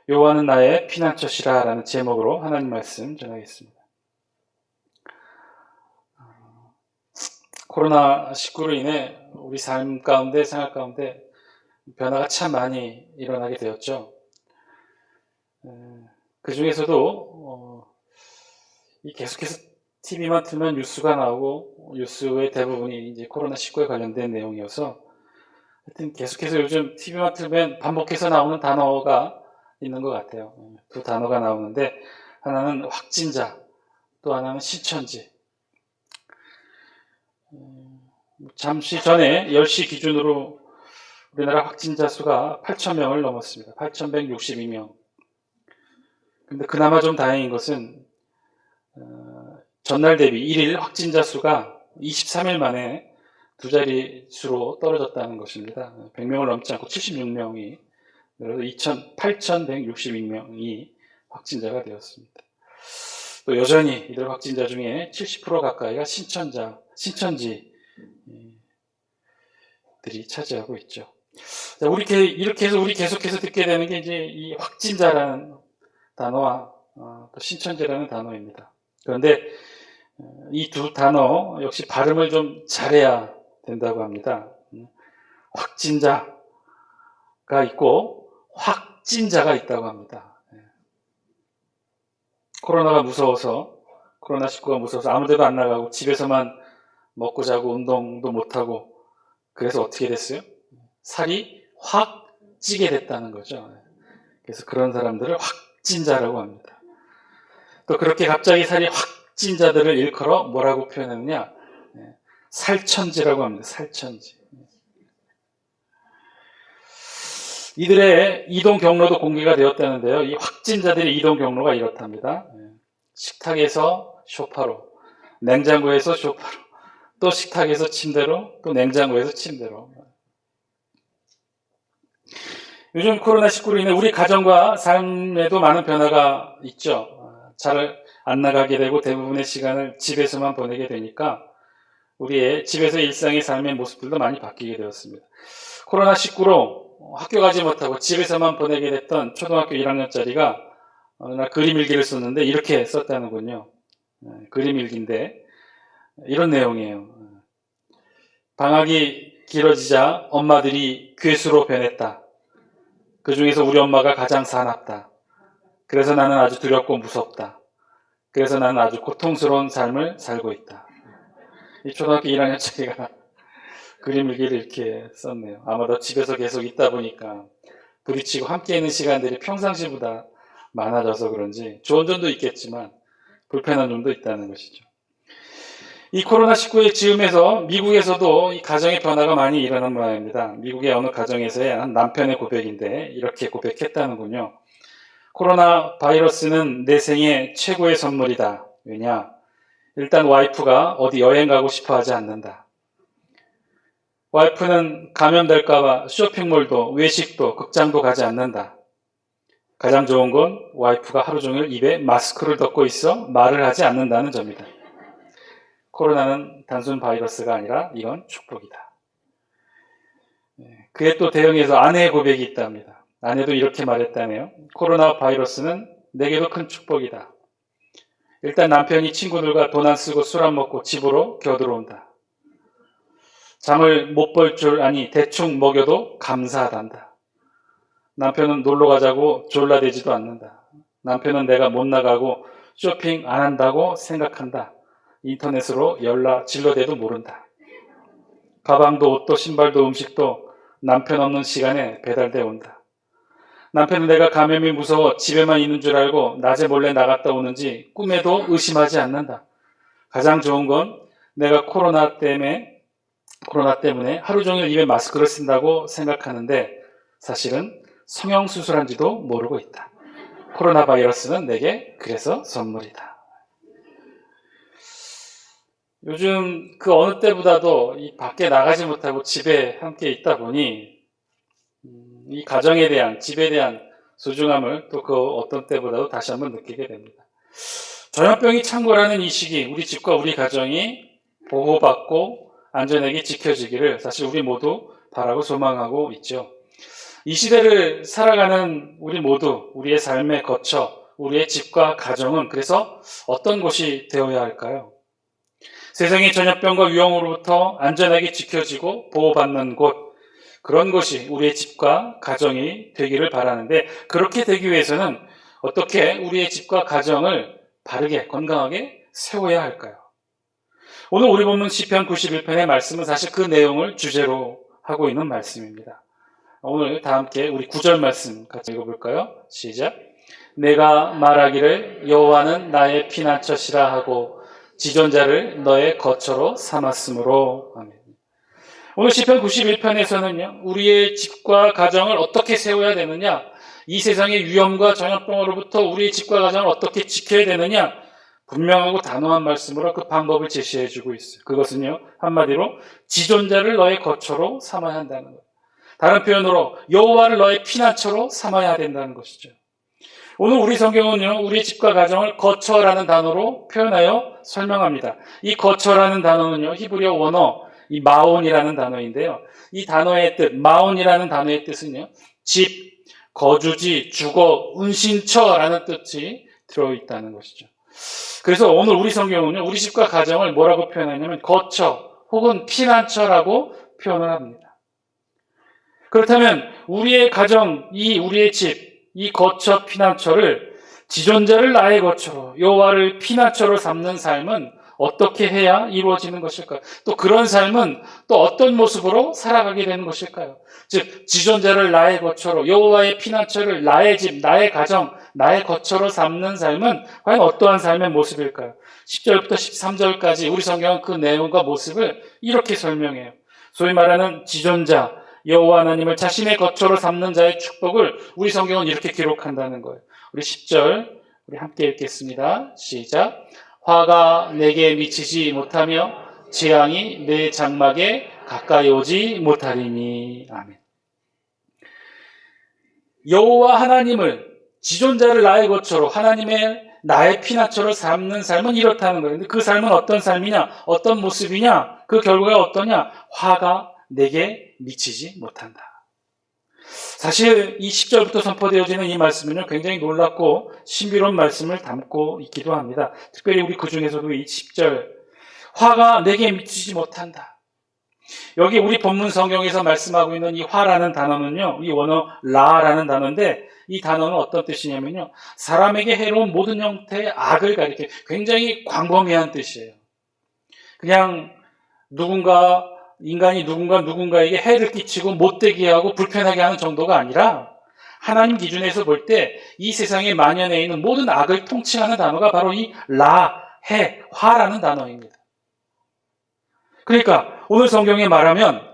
여호와는 나의 피난처시라 라는 제목으로 하나님 말씀 전하겠습니다. 코로나19로 인해 우리 삶 가운데, 생활 가운데 변화가 참 많이 일어나게 되었죠. 그 중에서도 계속해서 TV만 틀면 뉴스가 나오고 뉴스의 대부분이 이제 코로나19에 관련된 내용이어서 하여튼 계속해서 요즘 TV만 틀면 반복해서 나오는 단어가 있는 것 같아요. 두 단어가 나오는데 하나는 확진자, 또 하나는 신천지. 잠시 전에 10시 기준으로 우리나라 확진자 수가 8,000명을 넘었습니다. 8,162명. 근데 그나마 좀 다행인 것은 전날 대비 1일 확진자 수가 23일 만에 두 자리 수로 떨어졌다는 것입니다. 100명을 넘지 않고 76명이, 그래서 8,162명이 확진자가 되었습니다. 또 여전히 이들 확진자 중에 70% 가까이가 신천지들이 차지하고 있죠. 자, 이렇게 해서 우리 계속해서 듣게 되는 게 이제 이 확진자라는 단어와 또 신천지라는 단어입니다. 그런데 이 두 단어 역시 발음을 좀 잘해야 된다고 합니다. 확진자가 있고 확진자가 있다고 합니다. 코로나가 무서워서, 코로나19가 무서워서 아무 데도 안 나가고 집에서만 먹고 자고 운동도 못하고, 그래서 어떻게 됐어요? 살이 확 찌게 됐다는 거죠. 그래서 그런 사람들을 확진자라고 합니다. 또 그렇게 갑자기 살이 확 찐 자들을 일컬어 뭐라고 표현했느냐? 살천지라고 합니다. 살천지. 이들의 이동 경로도 공개가 되었다는데요. 이 확진자들의 이동 경로가 이렇답니다. 식탁에서 소파로, 냉장고에서 소파로, 또 식탁에서 침대로, 또 냉장고에서 침대로. 요즘 코로나19로 인해 우리 가정과 삶에도 많은 변화가 있죠. 잘 안 나가게 되고 대부분의 시간을 집에서만 보내게 되니까 우리의 집에서 일상의 삶의 모습들도 많이 바뀌게 되었습니다. 코로나19로 학교 가지 못하고 집에서만 보내게 됐던 초등학교 1학년짜리가 어느 날 그림 일기를 썼는데 이렇게 썼다는군요. 그림 일기인데 이런 내용이에요. 방학이 길어지자 엄마들이 괴수로 변했다. 그 중에서 우리 엄마가 가장 사납다. 그래서 나는 아주 두렵고 무섭다. 그래서 나는 아주 고통스러운 삶을 살고 있다. 이 초등학교 1학년짜리가 그림 일기를 이렇게 썼네요. 아마도 집에서 계속 있다 보니까 부딪히고 함께 있는 시간들이 평상시보다 많아져서 그런지 좋은 점도 있겠지만 불편한 점도 있다는 것이죠. 이 코로나19의 즈음에서 미국에서도 이 가정의 변화가 많이 일어난 모양입니다. 미국의 어느 가정에서의 한 남편의 고백인데 이렇게 고백했다는군요. 코로나 바이러스는 내 생애 최고의 선물이다. 왜냐? 일단 와이프가 어디 여행 가고 싶어 하지 않는다. 와이프는 감염될까봐 쇼핑몰도 외식도 극장도 가지 않는다. 가장 좋은 건 와이프가 하루 종일 입에 마스크를 덮고 있어 말을 하지 않는다는 점이다. 코로나는 단순 바이러스가 아니라 이건 축복이다. 그에 또 대응해서 아내의 고백이 있답니다. 아내도 이렇게 말했다네요. 코로나 바이러스는 내게도 큰 축복이다. 일단 남편이 친구들과 돈 안 쓰고 술 안 먹고 집으로 겨들어온다. 잠을 못 벌 줄 아니 대충 먹여도 감사하단다. 남편은 놀러 가자고 졸라대지도 않는다. 남편은 내가 못 나가고 쇼핑 안 한다고 생각한다. 인터넷으로 질러대도 모른다. 가방도 옷도 신발도 음식도 남편 없는 시간에 배달돼 온다. 남편은 내가 감염이 무서워 집에만 있는 줄 알고 낮에 몰래 나갔다 오는지 꿈에도 의심하지 않는다. 가장 좋은 건 내가 코로나 때문에 하루 종일 입에 마스크를 쓴다고 생각하는데 사실은 성형수술한지도 모르고 있다. 코로나 바이러스는 내게 그래서 선물이다. 요즘 그 어느 때보다도 이 밖에 나가지 못하고 집에 함께 있다 보니 이 가정에 대한, 집에 대한 소중함을 또 그 어떤 때보다도 다시 한번 느끼게 됩니다. 전염병이 창궐하는 이 시기, 우리 집과 우리 가정이 보호받고 안전하게 지켜지기를 사실 우리 모두 바라고 소망하고 있죠. 이 시대를 살아가는 우리 모두, 우리의 삶에 거쳐 우리의 집과 가정은 그래서 어떤 곳이 되어야 할까요? 세상의 전염병과 유행으로부터 안전하게 지켜지고 보호받는 곳, 그런 것이 우리의 집과 가정이 되기를 바라는데, 그렇게 되기 위해서는 어떻게 우리의 집과 가정을 바르게 건강하게 세워야 할까요? 오늘 우리 본문 시편 91편의 말씀은 사실 그 내용을 주제로 하고 있는 말씀입니다. 오늘 다 함께 우리 9절 말씀 같이 읽어볼까요? 시작. 내가 말하기를 여호와는 나의 피난처시라 하고 지존자를 너의 거처로 삼았으므로. 아멘. 오늘 시편 91편에서는요, 우리의 집과 가정을 어떻게 세워야 되느냐, 이 세상의 위험과 전염병으로부터 우리의 집과 가정을 어떻게 지켜야 되느냐, 분명하고 단호한 말씀으로 그 방법을 제시해주고 있어요. 그것은요, 한마디로 지존자를 너의 거처로 삼아야 한다는 거예요. 다른 표현으로 여호와를 너의 피난처로 삼아야 된다는 것이죠. 오늘 우리 성경은요, 우리 집과 가정을 거처라는 단어로 표현하여 설명합니다. 이 거처라는 단어는요, 히브리어 원어 이 마온이라는 단어인데요, 이 단어의 뜻, 마온이라는 단어의 뜻은요, 집, 거주지, 주거, 운신처라는 뜻이 들어있다는 것이죠. 그래서 오늘 우리 성경은요, 우리 집과 가정을 뭐라고 표현하냐면 거처 혹은 피난처라고 표현을 합니다. 그렇다면 우리의 가정, 우리의 집, 이 거처 피난처를 지존자를 나의 거처로, 여호와를 피난처로 삼는 삶은 어떻게 해야 이루어지는 것일까요? 또 그런 삶은 또 어떤 모습으로 살아가게 되는 것일까요? 즉 지존자를 나의 거처로, 여호와의 피난처를 나의 집, 나의 가정, 나의 거처로 삼는 삶은 과연 어떠한 삶의 모습일까요? 10절부터 13절까지 우리 성경은 그 내용과 모습을 이렇게 설명해요. 소위 말하는 지존자, 여호와 하나님을 자신의 거처로 삼는 자의 축복을 우리 성경은 이렇게 기록한다는 거예요. 우리 10절 우리 함께 읽겠습니다. 시작. 화가 내게 미치지 못하며 재앙이 내 장막에 가까이 오지 못하리니. 아멘. 여호와 하나님을, 지존자를 나의 거처로, 하나님의 나의 피난처로 삼는 삶은 이렇다는 거예요. 그 삶은 어떤 삶이냐, 어떤 모습이냐, 그 결과가 어떠냐? 화가 내게 미치지 못한다. 사실 이 10절부터 선포되어지는 이 말씀은요, 굉장히 놀랍고 신비로운 말씀을 담고 있기도 합니다. 특별히 우리 그 중에서도 이 10절, 화가 내게 미치지 못한다. 여기 우리 본문 성경에서 말씀하고 있는 이 화라는 단어는요, 이 원어 라라는 단어인데, 이 단어는 어떤 뜻이냐면요, 사람에게 해로운 모든 형태의 악을 가리켜 굉장히 광범위한 뜻이에요. 그냥 인간이 누군가에게 해를 끼치고 못되게 하고 불편하게 하는 정도가 아니라, 하나님 기준에서 볼 때 이 세상에 만연해 있는 모든 악을 통칭하는 단어가 바로 이 라, 해, 화라는 단어입니다. 그러니까 오늘 성경에 말하면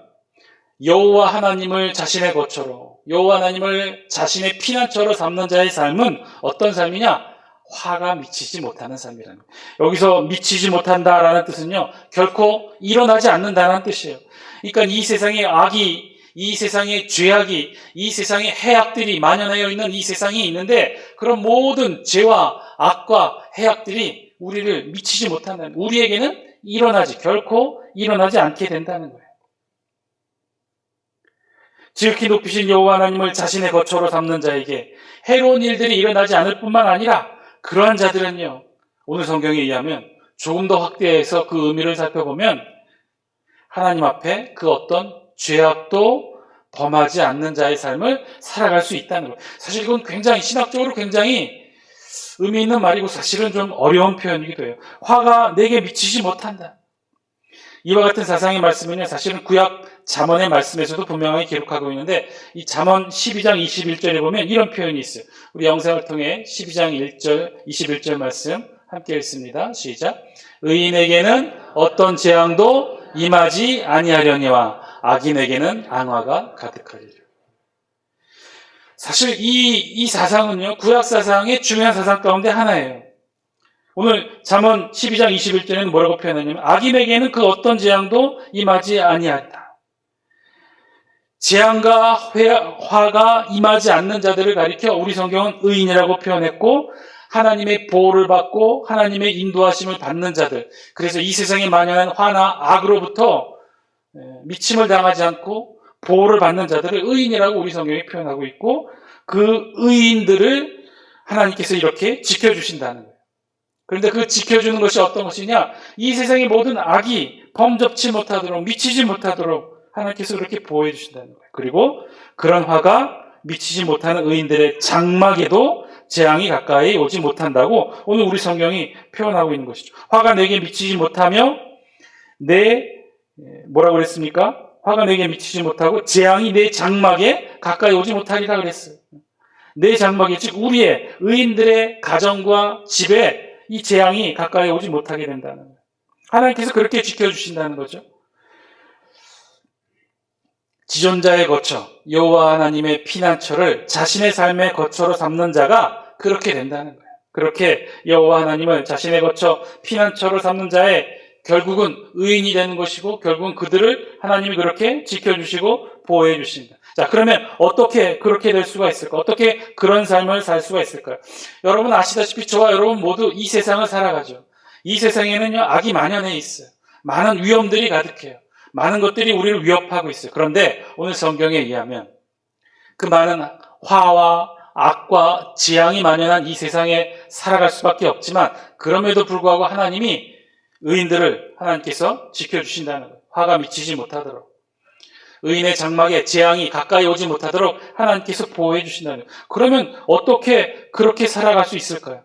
여호와 하나님을 자신의 거처로, 여호와 하나님을 자신의 피난처로 삼는 자의 삶은 어떤 삶이냐? 화가 미치지 못하는 삶이라는 거예요. 여기서 미치지 못한다라는 뜻은요, 결코 일어나지 않는다는 뜻이에요. 그러니까 이 세상의 악이, 이 세상의 죄악이, 이 세상의 해악들이 만연하여 있는 이 세상이 있는데, 그런 모든 죄와 악과 해악들이 우리를 미치지 못한다는, 우리에게는 결코 일어나지 않게 된다는 거예요. 지극히 높이신 여호와 하나님을 자신의 거처로 삼는 자에게 해로운 일들이 일어나지 않을 뿐만 아니라, 그러한 자들은요, 오늘 성경에 의하면 조금 더 확대해서 그 의미를 살펴보면 하나님 앞에 그 어떤 죄악도 범하지 않는 자의 삶을 살아갈 수 있다는 거예요. 사실 이건 굉장히 신학적으로 굉장히 의미 있는 말이고 사실은 좀 어려운 표현이기도 해요. 화가 내게 미치지 못한다. 이와 같은 사상의 말씀은요, 사실은 구약 잠언의 말씀에서도 분명하게 기록하고 있는데, 이 잠언 12장 21절에 보면 이런 표현이 있어요. 우리 영상을 통해 12장 1절, 21절 말씀 함께 읽습니다. 시작. 의인에게는 어떤 재앙도 임하지 아니하려니와 악인에게는 안화가 가득하리라. 사실 이 사상은요, 구약 사상의 중요한 사상 가운데 하나예요. 오늘 잠언 12장 21절에는 뭐라고 표현하냐면, 악인에게는 그 어떤 재앙도 임하지 아니하리라. 재앙과 화가 임하지 않는 자들을 가리켜 우리 성경은 의인이라고 표현했고, 하나님의 보호를 받고 하나님의 인도하심을 받는 자들, 그래서 이 세상에 만연한 화나 악으로부터 미침을 당하지 않고 보호를 받는 자들을 의인이라고 우리 성경이 표현하고 있고 그 의인들을 하나님께서 이렇게 지켜주신다는 거예요. 그런데 그 지켜주는 것이 어떤 것이냐? 이 세상의 모든 악이 범접치 못하도록 미치지 못하도록 하나님께서 그렇게 보호해 주신다는 거예요. 그리고 그런 화가 미치지 못하는 의인들의 장막에도 재앙이 가까이 오지 못한다고 오늘 우리 성경이 표현하고 있는 것이죠. 화가 내게 미치지 못하며 뭐라고 그랬습니까? 화가 내게 미치지 못하고 재앙이 내 장막에 가까이 오지 못하리라 그랬어요. 내 장막에, 즉 우리의 의인들의 가정과 집에 이 재앙이 가까이 오지 못하게 된다는 거예요. 하나님께서 그렇게 지켜주신다는 거죠. 지존자의 거처, 여호와 하나님의 피난처를 자신의 삶의 거처로 삼는 자가 그렇게 된다는 거예요. 그렇게 여호와 하나님을 자신의 거처, 피난처로 삼는 자의 결국은 의인이 되는 것이고 결국은 그들을 하나님이 그렇게 지켜주시고 보호해 주신다. 자, 그러면 어떻게 그렇게 될 수가 있을까? 어떻게 그런 삶을 살 수가 있을까요? 여러분 아시다시피 저와 여러분 모두 이 세상을 살아가죠. 이 세상에는요, 악이 만연해 있어요. 많은 위험들이 가득해요. 많은 것들이 우리를 위협하고 있어요. 그런데 오늘 성경에 의하면 그 많은 화와 악과 재앙이 만연한 이 세상에 살아갈 수밖에 없지만 그럼에도 불구하고 하나님이 의인들을 하나님께서 지켜주신다는 거예요. 화가 미치지 못하도록. 의인의 장막에 재앙이 가까이 오지 못하도록 하나님께서 보호해 주신다는 거예요. 그러면 어떻게 그렇게 살아갈 수 있을까요?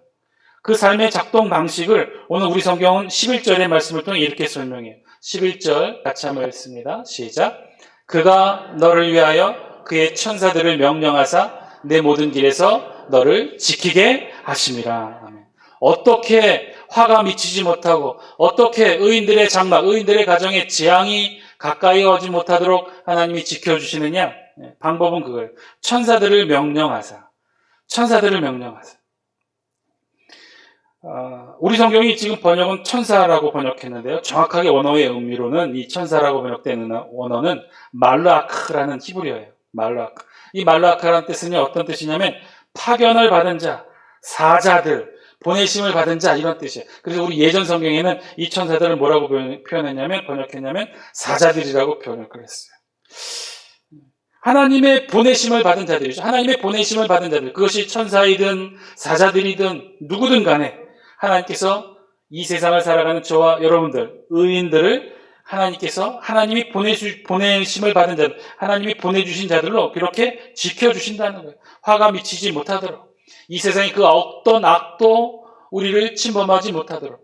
그 삶의 작동 방식을 오늘 우리 성경은 11절의 말씀을 통해 이렇게 설명해요. 11절 같이 한번 읽습니다. 시작. 그가 너를 위하여 그의 천사들을 명령하사 내 모든 길에서 너를 지키게 하심이라. 아멘. 어떻게 화가 미치지 못하고 어떻게 의인들의 장막, 의인들의 가정에 재앙이 가까이 오지 못하도록 하나님이 지켜주시느냐? 방법은 그거예요. 천사들을 명령하사. 천사들을 명령하사. 우리 성경이 지금 번역은 천사라고 번역했는데요. 정확하게 원어의 의미로는 이 천사라고 번역되는 원어는 말라크라는 히브리어예요. 말라크. 이 말라크라는 뜻은 어떤 뜻이냐면 파견을 받은 자, 사자들, 보내심을 받은 자 이런 뜻이에요. 그래서 우리 예전 성경에는 이 천사들을 뭐라고 번역했냐면 사자들이라고 표현을 했어요. 하나님의 보내심을 받은 자들이죠. 하나님의 보내심을 받은 자들. 그것이 천사이든 사자들이든 누구든 간에 하나님께서 이 세상을 살아가는 저와 여러분들, 의인들을 하나님께서 하나님이 보내심을 받은 자들, 하나님이 보내주신 자들로 그렇게 지켜주신다는 거예요. 화가 미치지 못하도록. 이 세상의 그 어떤 악도 우리를 침범하지 못하도록.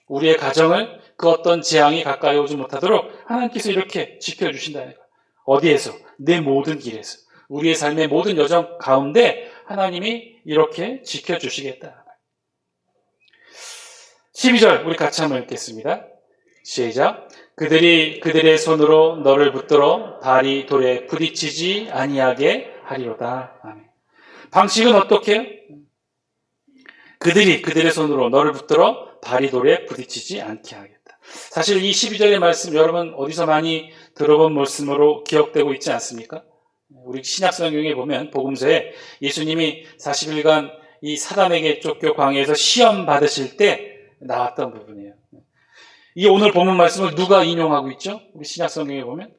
우리의 가정을 그 어떤 재앙이 가까이 오지 못하도록 하나님께서 이렇게 지켜주신다는 거예요. 어디에서? 내 모든 길에서. 우리의 삶의 모든 여정 가운데 하나님이 이렇게 지켜주시겠다. 12절 우리 같이 한번 읽겠습니다. 시작. 그들의 손으로 너를 붙들어 발이 돌에 부딪히지 아니하게 하리로다. 아멘. 방식은 어떻게 해요? 그들의 손으로 너를 붙들어 발이 돌에 부딪히지 않게 하겠다. 사실 이 12절의 말씀 여러분 어디서 많이 들어본 말씀으로 기억되고 있지 않습니까? 우리 신약 성경에 보면 복음서에 예수님이 40일간 이 사단에게 쫓겨 광야에서 시험 받으실 때 나왔던 부분이에요. 이 오늘 본문 말씀을 누가 인용하고 있죠? 우리 신약 성경에 보면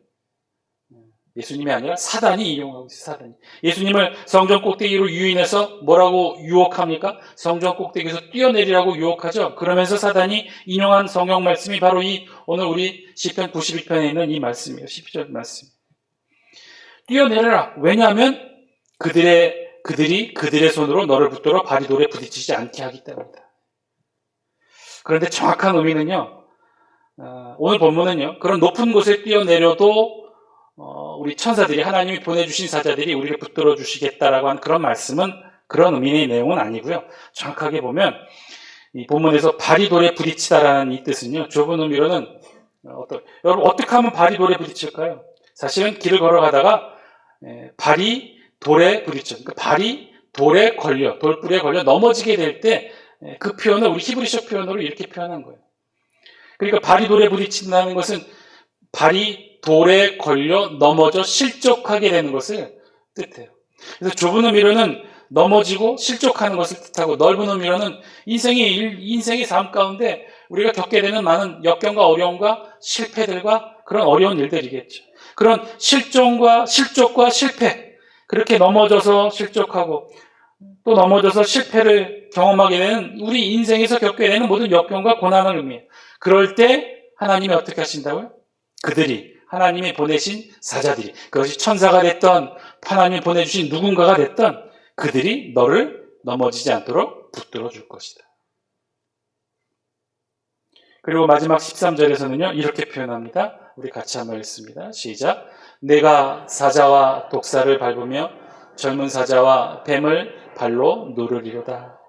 예수님이 아니라 사단이 인용하고 있어요. 사단이. 예수님을 성전 꼭대기로 유인해서 뭐라고 유혹합니까? 성전 꼭대기에서 뛰어내리라고 유혹하죠. 그러면서 사단이 인용한 성경 말씀이 바로 이 오늘 우리 시편 92편에 있는 이 말씀이에요. 12절 말씀. 뛰어내려라. 왜냐하면 그들이 그들의 손으로 너를 붙들어 발이 돌에 부딪히지 않게 하기 때문이다. 그런데 정확한 의미는요. 오늘 본문은요. 그런 높은 곳에 뛰어내려도 우리 천사들이 하나님이 보내주신 사자들이 우리를 붙들어 주시겠다라고 한 그런 말씀은 그런 의미의 내용은 아니고요. 정확하게 보면 이 본문에서 발이 돌에 부딪히다라는 이 뜻은요. 좁은 의미로는 여러분 어떻게 하면 발이 돌에 부딪힐까요? 사실은 길을 걸어가다가 발이 돌에 부딪혀. 그러니까 발이 돌에 걸려, 돌불에 걸려 넘어지게 될 때 그 표현을 우리 히브리식 표현으로 이렇게 표현한 거예요. 그러니까 발이 돌에 부딪힌다는 것은 발이 돌에 걸려 넘어져 실족하게 되는 것을 뜻해요. 그래서 좁은 의미로는 넘어지고 실족하는 것을 뜻하고 넓은 의미로는 인생의 삶 가운데 우리가 겪게 되는 많은 역경과 어려움과 실패들과 그런 어려운 일들이겠죠. 그런 실족과 실패, 그렇게 넘어져서 실족하고 또 넘어져서 실패를 경험하게 되는 우리 인생에서 겪게 되는 모든 역경과 고난을 의미해요. 그럴 때 하나님이 어떻게 하신다고요? 그들이, 하나님이 보내신 사자들이, 그것이 천사가 됐던 하나님이 보내주신 누군가가 됐던 그들이 너를 넘어지지 않도록 붙들어 줄 것이다. 그리고 마지막 13절에서는요, 이렇게 표현합니다. 우리 같이 한번 읽습니다. 시작. 내가 사자와 독사를 밟으며 젊은 사자와 뱀을 발로 누르리로다.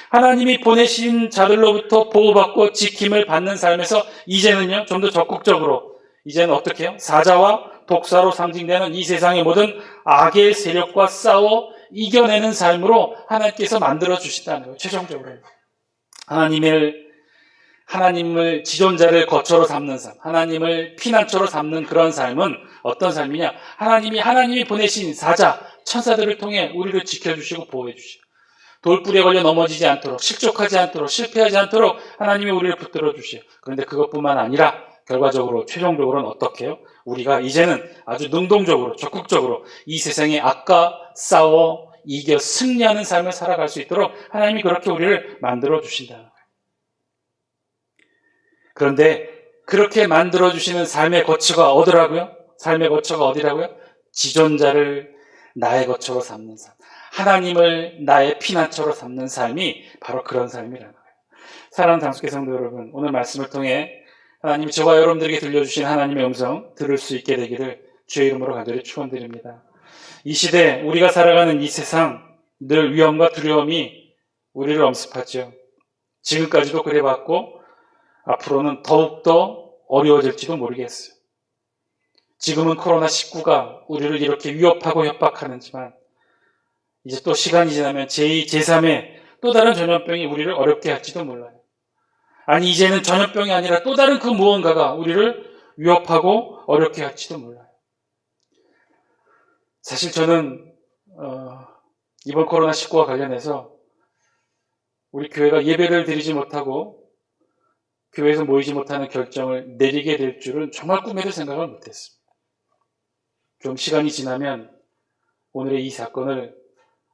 하나님이 보내신 자들로부터 보호받고 지킴을 받는 삶에서 이제는요, 좀 더 적극적으로, 이제는 어떻게 해요? 사자와 독사로 상징되는 이 세상의 모든 악의 세력과 싸워 이겨내는 삶으로 하나님께서 만들어 주신다는 거예요. 최종적으로 하나님을 지존자를 거처로 삼는 삶, 하나님을 피난처로 삼는 그런 삶은 어떤 삶이냐? 하나님이 보내신 사자, 천사들을 통해 우리를 지켜주시고 보호해 주시고 돌불에 걸려 넘어지지 않도록, 실족하지 않도록, 실패하지 않도록 하나님이 우리를 붙들어 주시고, 그런데 그것뿐만 아니라 결과적으로 최종적으로는 어떻게 해요? 우리가 이제는 아주 능동적으로, 적극적으로 이 세상의 악과 싸워 이겨 승리하는 삶을 살아갈 수 있도록 하나님이 그렇게 우리를 만들어 주신다. 그런데 그렇게 만들어주시는 삶의 거처가 어디라고요? 삶의 거처가 어디라고요? 지존자를 나의 거처로 삼는 삶. 하나님을 나의 피난처로 삼는 삶이 바로 그런 삶이라는 거예요. 사랑하는 당숙회 성도 여러분, 오늘 말씀을 통해 하나님이 저와 여러분들에게 들려주신 하나님의 음성 들을 수 있게 되기를 주의 이름으로 간절히 축원드립니다. 이 시대, 우리가 살아가는 이 세상 늘 위험과 두려움이 우리를 엄습하죠. 지금까지도 그래왔고 앞으로는 더욱더 어려워질지도 모르겠어요. 지금은 코로나19가 우리를 이렇게 위협하고 협박하는지만 이제 또 시간이 지나면 제2, 제3의 또 다른 전염병이 우리를 어렵게 할지도 몰라요. 아니 이제는 전염병이 아니라 또 다른 그 무언가가 우리를 위협하고 어렵게 할지도 몰라요. 사실 저는 이번 코로나19와 관련해서 우리 교회가 예배를 드리지 못하고 교회에서 모이지 못하는 결정을 내리게 될 줄은 정말 꿈에도 생각을 못했습니다. 좀 시간이 지나면 오늘의 이 사건을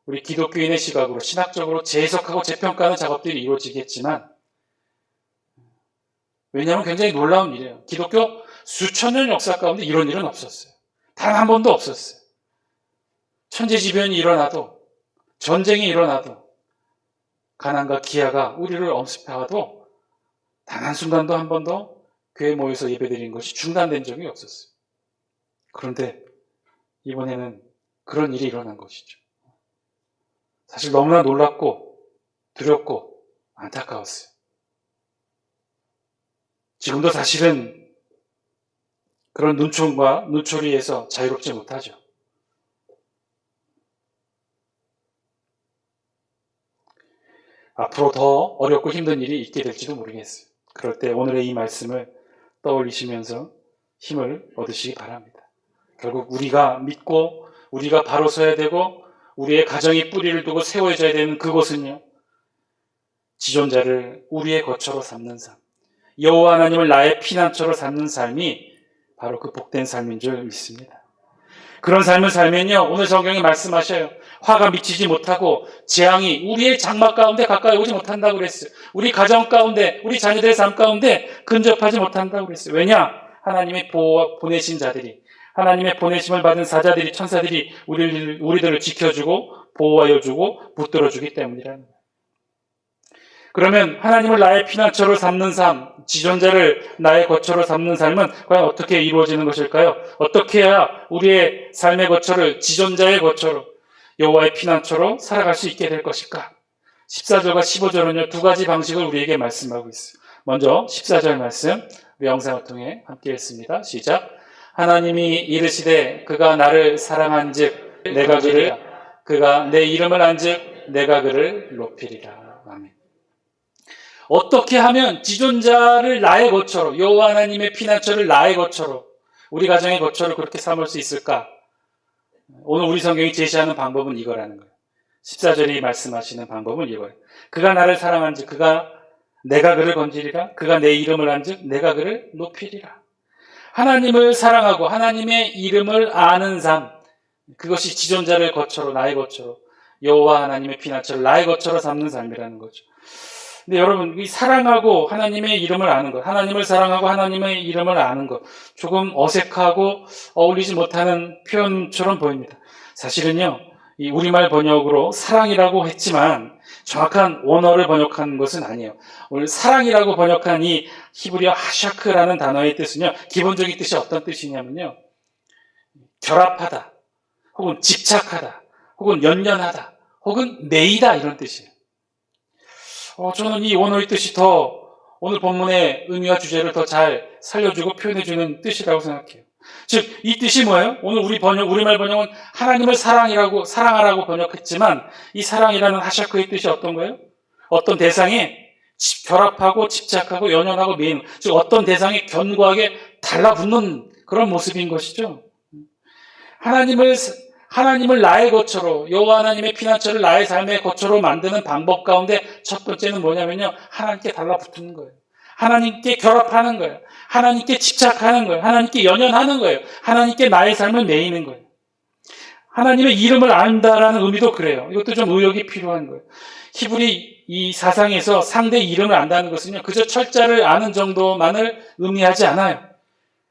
우리 기독교인의 시각으로 신학적으로 재해석하고 재평가하는 작업들이 이루어지겠지만, 왜냐하면 굉장히 놀라운 일이에요. 기독교 수천 년 역사 가운데 이런 일은 없었어요. 단 한 번도 없었어요. 천재지변이 일어나도, 전쟁이 일어나도, 가난과 기아가 우리를 엄습해와도 단 한순간도 한 번도 교회에 모여서 예배드리는 것이 중단된 적이 없었어요. 그런데 이번에는 그런 일이 일어난 것이죠. 사실 너무나 놀랍고 두렵고 안타까웠어요. 지금도 사실은 그런 눈총과 눈초리에서 자유롭지 못하죠. 앞으로 더 어렵고 힘든 일이 있게 될지도 모르겠어요. 그럴 때 오늘의 이 말씀을 떠올리시면서 힘을 얻으시기 바랍니다. 결국 우리가 믿고 우리가 바로 서야 되고 우리의 가정이 뿌리를 두고 세워져야 되는 그곳은요, 지존자를 우리의 거처로 삼는 삶, 여호와 하나님을 나의 피난처로 삼는 삶이 바로 그 복된 삶인 줄 믿습니다. 그런 삶을 살면요, 오늘 성경이 말씀하셔요. 화가 미치지 못하고 재앙이 우리의 장막 가운데 가까이 오지 못한다고 그랬어요. 우리 가정 가운데, 우리 자녀들의 삶 가운데 근접하지 못한다고 그랬어요. 왜냐? 하나님의 보내신 자들이, 하나님의 보내심을 받은 사자들이, 천사들이 우리들을 지켜주고 보호하여 주고 붙들어주기 때문이라는 거예요. 그러면 하나님을 나의 피난처로 삼는 삶, 지존자를 나의 거처로 삼는 삶은 과연 어떻게 이루어지는 것일까요? 어떻게 해야 우리의 삶의 거처를 지존자의 거처로, 여호와의 피난처로 살아갈 수 있게 될 것일까? 14절과 15절은요, 두 가지 방식을 우리에게 말씀하고 있어요. 먼저 14절 말씀, 우리 영상을 통해 함께 읽습니다. 시작. 하나님이 이르시되 그가 나를 사랑한즉 내가 그가 내 이름을 안즉 내가 그를 높이리라. 아멘. 어떻게 하면 지존자를 나의 거처로, 여호와 하나님의 피난처를 나의 거처로, 우리 가정의 거처로 그렇게 삼을 수 있을까? 오늘 우리 성경이 제시하는 방법은 이거라는 거예요. 14절이 말씀하시는 방법은 이거예요. 그가 나를 사랑한즉 내가 그를 건지리라. 그가 내 이름을 안즉 내가 그를 높이리라. 하나님을 사랑하고 하나님의 이름을 아는 삶, 그것이 지존자를 거처로, 나의 거처로, 여호와 하나님의 피난처를 나의 거처로 삼는 삶이라는 거죠. 근데 여러분, 이 사랑하고 하나님의 이름을 아는 것, 하나님을 사랑하고 하나님의 이름을 아는 것, 조금 어색하고 어울리지 못하는 표현처럼 보입니다. 사실은요, 이 우리말 번역으로 사랑이라고 했지만 정확한 원어를 번역한 것은 아니에요. 오늘 사랑이라고 번역한 이 히브리어 하샤크라는 단어의 뜻은요, 기본적인 뜻이 어떤 뜻이냐면요, 결합하다, 혹은 집착하다, 혹은 연연하다, 혹은 매이다, 이런 뜻이에요. 저는 이 원어의 뜻이 더 오늘 본문의 의미와 주제를 더 잘 살려주고 표현해주는 뜻이라고 생각해요. 즉, 이 뜻이 뭐예요? 오늘 우리말 번역은 하나님을 사랑하라고 번역했지만, 이 사랑이라는 하샤크의 뜻이 어떤 거예요? 어떤 대상에 결합하고 집착하고 연연하고 매이는, 즉 어떤 대상에 견고하게 달라붙는 그런 모습인 것이죠. 하나님을 나의 거처로, 여호와 하나님의 피난처를 나의 삶의 거처로 만드는 방법 가운데 첫 번째는 뭐냐면요, 하나님께 달라붙는 거예요. 하나님께 결합하는 거예요. 하나님께 집착하는 거예요. 하나님께 연연하는 거예요. 하나님께 나의 삶을 매이는 거예요. 하나님의 이름을 안다라는 의미도 그래요. 이것도 좀 의역이 필요한 거예요. 히브리 이 사상에서 상대의 이름을 안다는 것은요, 그저 철자를 아는 정도만을 의미하지 않아요.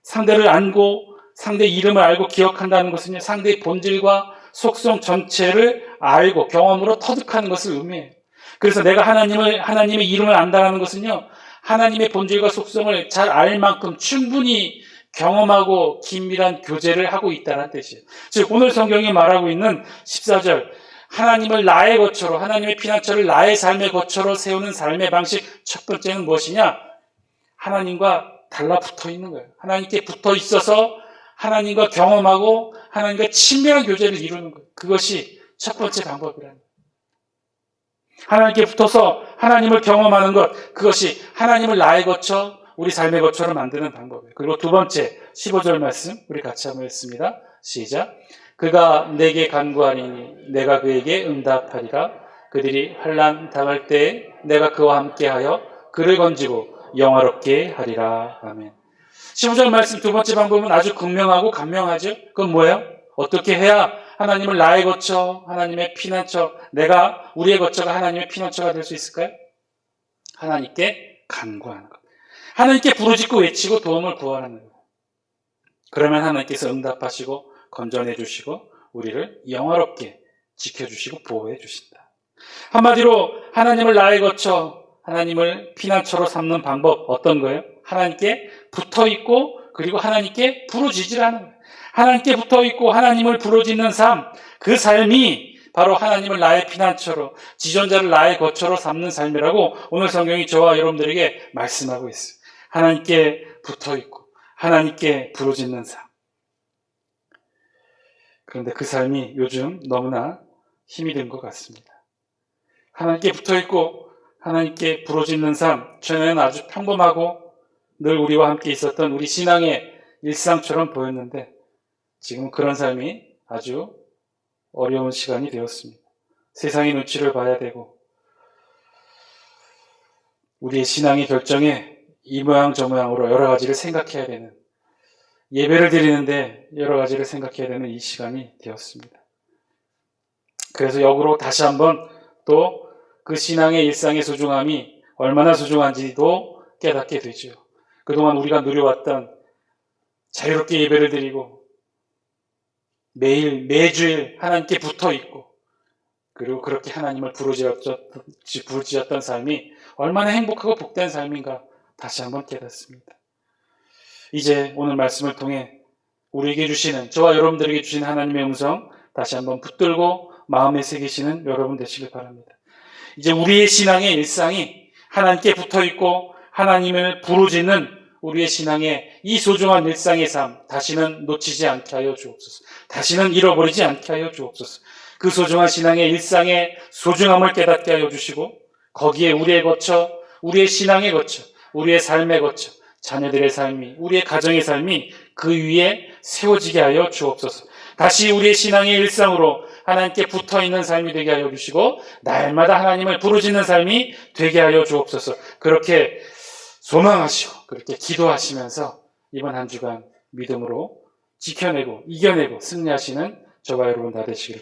상대를 안고 상대의 이름을 알고 기억한다는 것은요, 상대의 본질과 속성 전체를 알고 경험으로 터득하는 것을 의미해요. 그래서 내가 하나님의 이름을 안다는 것은요, 하나님의 본질과 속성을 잘 알 만큼 충분히 경험하고 긴밀한 교제를 하고 있다는 뜻이에요. 즉, 오늘 성경이 말하고 있는 14절, 하나님을 나의 거처로, 하나님의 피난처를 나의 삶의 거처로 세우는 삶의 방식, 첫 번째는 무엇이냐? 하나님과 달라붙어 있는 거예요. 하나님께 붙어 있어서 하나님과 경험하고 하나님과 친밀한 교제를 이루는 거예요. 그것이 첫 번째 방법이라는 거예요. 하나님께 붙어서 하나님을 경험하는 것, 그것이 하나님을 나의 거처, 우리 삶의 거처로 만드는 방법이에요. 그리고 두 번째, 15절 말씀 우리 같이 한번 읽습니다. 시작. 그가 내게 간구하리니 내가 그에게 응답하리라. 그들이 환난 당할 때에 내가 그와 함께하여 그를 건지고 영화롭게 하리라. 아멘. 15절 말씀 두 번째 방법은 아주 극명하고 간명하죠. 그건 뭐예요? 어떻게 해야 하나님을 나의 거처, 하나님의 피난처, 우리의 거처가 하나님의 피난처가 될 수 있을까요? 하나님께 간구하는 것. 하나님께 부르짖고 외치고 도움을 구하는 것. 그러면 하나님께서 응답하시고 건져내 주시고 우리를 영화롭게 지켜주시고 보호해 주신다. 한마디로 하나님을 나의 거처, 하나님을 피난처로 삼는 방법 어떤 거예요? 하나님께 붙어있고 그리고 하나님께 부르짖으라는 거예요. 하나님께 붙어있고 하나님을 부르짖는 삶, 그 삶이 바로 하나님을 나의 피난처로, 지존자를 나의 거처로 삼는 삶이라고 오늘 성경이 저와 여러분들에게 말씀하고 있어요. 하나님께 붙어있고 하나님께 부르짖는 삶. 그런데 그 삶이 요즘 너무나 힘이 든 것 같습니다. 하나님께 붙어있고 하나님께 부르짖는 삶, 전에는 아주 평범하고 늘 우리와 함께 있었던 우리 신앙의 일상처럼 보였는데 지금 그런 삶이 아주 어려운 시간이 되었습니다. 세상의 눈치를 봐야 되고 우리의 신앙의 결정에 이 모양 저 모양으로 여러 가지를 생각해야 되는, 예배를 드리는데 여러 가지를 생각해야 되는 이 시간이 되었습니다. 그래서 역으로 다시 한번 또 그 신앙의 일상의 소중함이 얼마나 소중한지도 깨닫게 되죠. 그동안 우리가 누려왔던 자유롭게 예배를 드리고 매주일 하나님께 붙어있고 그리고 그렇게 하나님을 부르짖었던 삶이 얼마나 행복하고 복된 삶인가 다시 한번 깨닫습니다. 이제 오늘 말씀을 통해 우리에게 주시는, 저와 여러분들에게 주신 하나님의 음성 다시 한번 붙들고 마음에 새기시는 여러분 되시길 바랍니다. 이제 우리의 신앙의 일상이 하나님께 붙어있고 하나님을 부르짖는 우리의 신앙의 이 소중한 일상의 삶 다시는 놓치지 않게 하여 주옵소서. 다시는 잃어버리지 않게 하여 주옵소서. 그 소중한 신앙의 일상의 소중함을 깨닫게 하여 주시고 거기에 우리의 거처, 우리의 신앙의 거처, 우리의 삶의 거처, 자녀들의 삶이, 우리의 가정의 삶이 그 위에 세워지게 하여 주옵소서. 다시 우리의 신앙의 일상으로 하나님께 붙어있는 삶이 되게 하여 주시고 날마다 하나님을 부르짖는 삶이 되게 하여 주옵소서. 그렇게 소망하시고 그렇게 기도하시면서 이번 한 주간 믿음으로 지켜내고 이겨내고 승리하시는 저와 여러분 다 되시기를